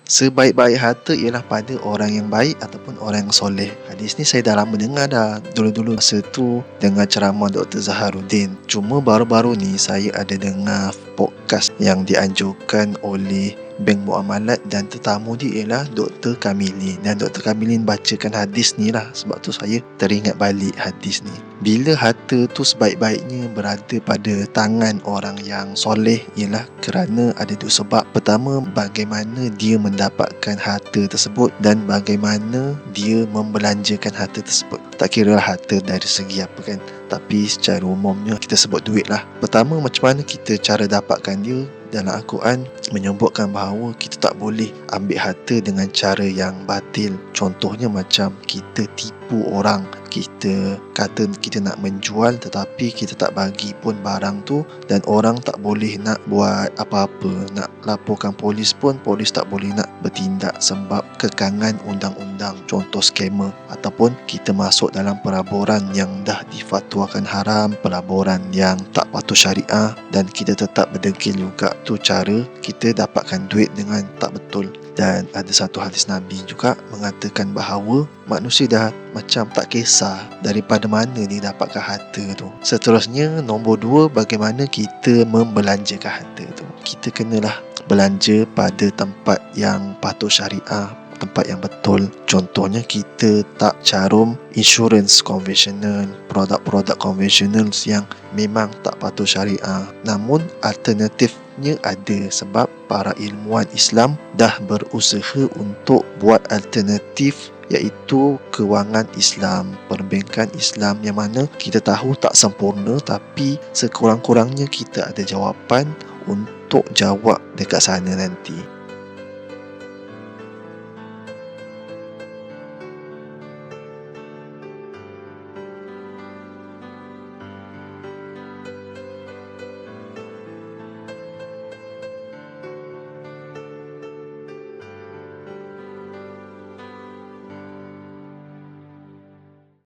Sebaik-baik harta ialah pada orang yang baik ataupun orang yang soleh. Hadis ni saya dah lama dengar dah. Dulu-dulu masa tu dengar ceramah Dr. Zaharuddin. Cuma baru-baru ni saya ada dengar podcast yang dianjurkan oleh Bank Muamalat dan tetamu dia ialah Dr. Kamilin. Dan Dr. Kamilin bacakan hadis ni lah. Sebab tu saya teringat balik hadis ni. Bila harta tu sebaik-baiknya berada pada tangan orang yang soleh ialah kerana ada dua sebab. Pertama, bagaimana dia mendapatkan harta tersebut dan bagaimana dia membelanjakan harta tersebut. Tak kira harta dari segi apa kan, tapi secara umumnya kita sebut duit lah. Pertama, macam mana kita cara dapatkan dia. Dalam Al-Quran menyebutkan bahawa kita tak boleh ambil harta dengan cara yang batil. Contohnya macam kita tipu orang, kita kata kita nak menjual tetapi kita tak bagi pun barang tu, dan orang tak boleh nak buat apa-apa, nak laporkan polis pun polis tak boleh nak bertindak sebab kekangan undang-undang. Contoh scammer, ataupun kita masuk dalam pelaburan yang dah difatwakan haram, pelaburan yang tak patuh syariah, dan kita tetap berdengki juga. Tu cara kita dapatkan duit dengan tak betul. Dan ada satu hadis Nabi juga mengatakan bahawa manusia dah macam tak kisah daripada mana dia dapatkan harta tu. Seterusnya, nombor 2, bagaimana kita membelanjakan harta tu. Kita kenalah belanja pada tempat yang patuh syariah, tempat yang betul. Contohnya kita tak carum insurans konvensional, produk-produk konvensional yang memang tak patuh syariah. Namun alternatifnya ada, sebab para ilmuwan Islam dah berusaha untuk buat alternatif, iaitu kewangan Islam, perbankan Islam, yang mana kita tahu tak sempurna tapi sekurang-kurangnya kita ada jawapan untuk jawab dekat sana nanti.